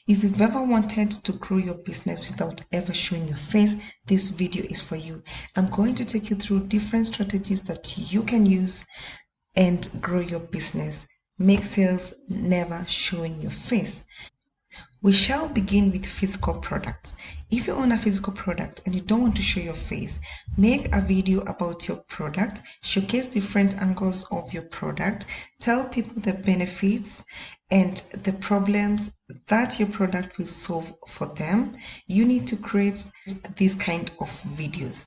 If you've ever wanted to grow your business without ever showing your face, this video is for you. I'm going to take you through different strategies that you can use and grow your business. Make sales never showing your face. We shall begin with physical products. If you own a physical product and you don't want to show your face, make a video about your product, showcase different angles of your product, tell people the benefits and the problems that your product will solve for them. You need to create these kind of videos.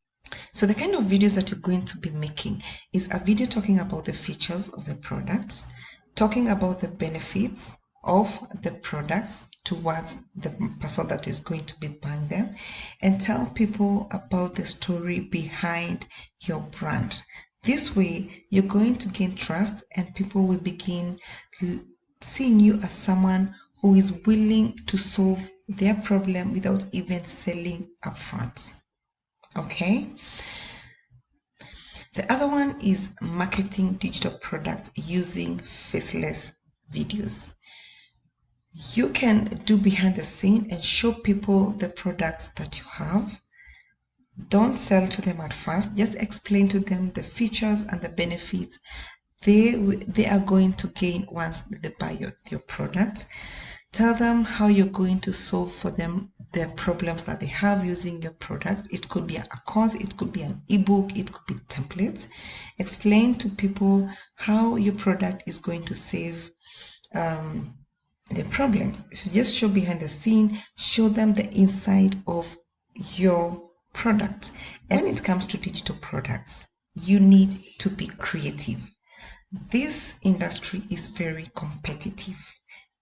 So the kind of videos that you're going to be making is a video talking about the features of the products, talking about the benefits of the products towards the person that is going to be buying them, and tell people about the story behind your brand. This way, you're going to gain trust and people will begin seeing you as someone who is willing to solve their problem without even selling upfront. Okay. The other one is marketing digital products using faceless videos. You can do behind the scene and show people the products that you have. Don't sell to them at first. Just explain to them the features and the benefits they are going to gain once they buy your product. Tell them how you're going to solve for them the problems that they have using your product. It could be a course, it could be an ebook, it could be templates. Explain to people how your product is going to save the problems. So just show behind the scene, show them the inside of your product. And when it comes to digital products, you need to be creative. This industry is very competitive.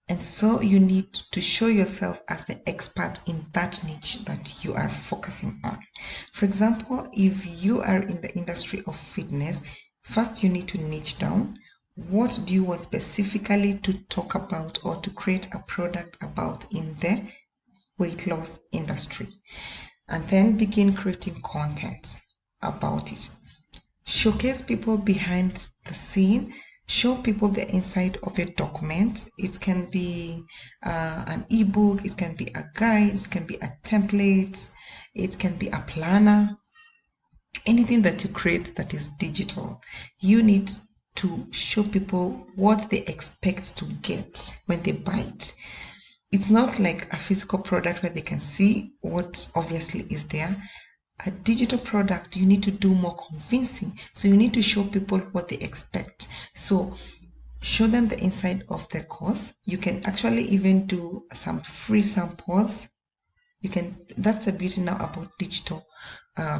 And so you need to show yourself as the expert in that niche that you are focusing on. For example, if you are in the industry of fitness, first you need to niche down. What do you want specifically to talk about or to create a product about in the weight loss industry? And then begin creating content about it. Showcase people behind the scene. Show people the inside of a document. It can be an ebook, it can be a guide, it can be a template, it can be a planner. Anything that you create that is digital, you need to show people what they expect to get when they buy it. It's not like a physical product where they can see what obviously is there. A digital product, you need to do more convincing. So you need to show people what they expect. So show them the inside of the course. You can actually even do some free samples. That's the beauty now about digital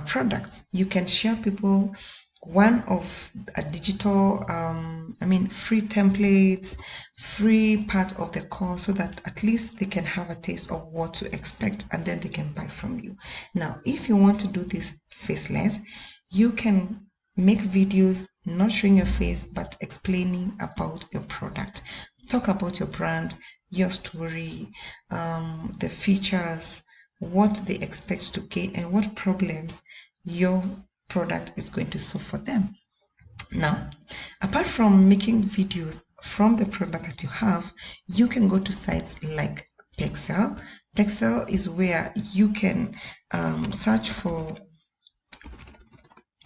products. You can share people one of a digital free templates, free part of the course, so that at least they can have a taste of what to expect and then they can buy from you. Now, if you want to do this faceless, you can make videos not showing your face but explaining about your product. Talk about your brand, your story, the features, what they expect to gain, and what problems your product is going to solve for them. Now, apart from making videos from the product that you have, you can go to sites like Pexel. Pexel is where you can search for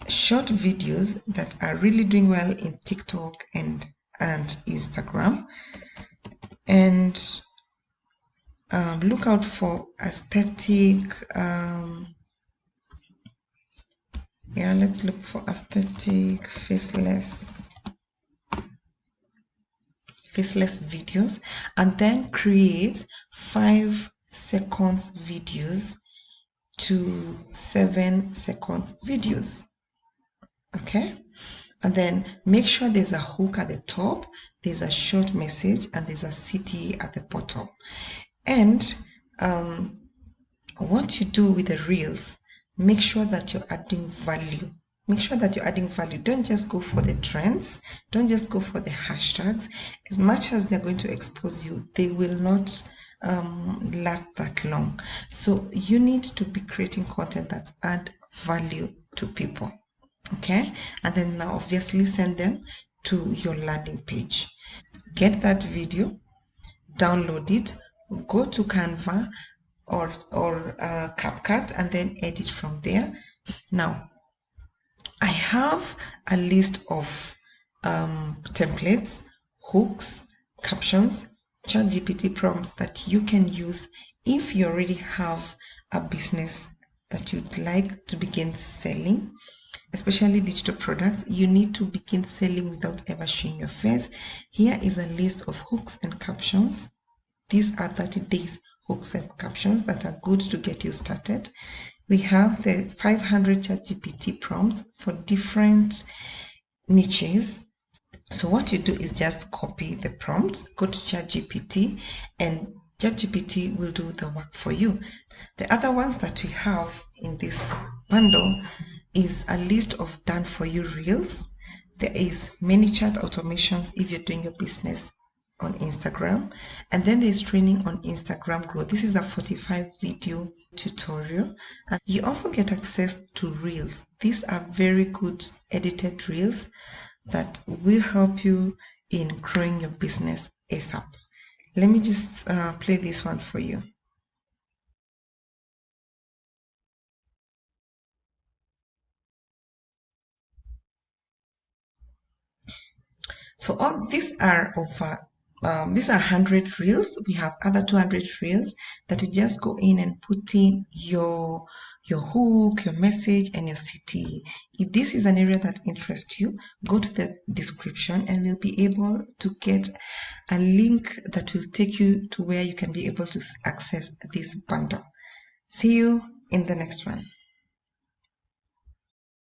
short videos that are really doing well in TikTok and Instagram, and look out for aesthetic. Let's look for aesthetic faceless videos, and then create 5 seconds videos to 7 seconds videos. Okay, and then make sure there's a hook at the top, there's a short message, and there's a CTA at the bottom. And what you do with the reels, make sure that you're adding value. Make sure that you're adding value. Don't just go for the trends. Don't just go for the hashtags. As much as they're going to expose you, they will not last that long. So you need to be creating content that add value to people. Okay, and then now obviously send them to your landing page. Get that video, download it, go to Canva or CapCut and then edit from there. Now, I have a list of templates, hooks, captions, ChatGPT prompts that you can use if you already have a business that you'd like to begin selling, especially digital products. You need to begin selling without ever showing your face. Here is a list of hooks and captions. These are 30 days hooks and captions that are good to get you started. We have the 500 ChatGPT prompts for different niches. So what you do is just copy the prompt, go to ChatGPT, and ChatGPT will do the work for you. The other ones that we have in this bundle is a list of done for you reels. There is many chat automations if you're doing your business on Instagram, and then there's training on Instagram growth. This is a 45 video tutorial, and you also get access to reels. These are very good edited reels that will help you in growing your business ASAP. Let me just play this one for you. So all these are 100 reels. We have other 200 reels that you just go in and put in your hook, your message, and your CTA. If this is an area that interests you, go to the description and you'll be able to get a link that will take you to where you can be able to access this bundle. See you in the next one.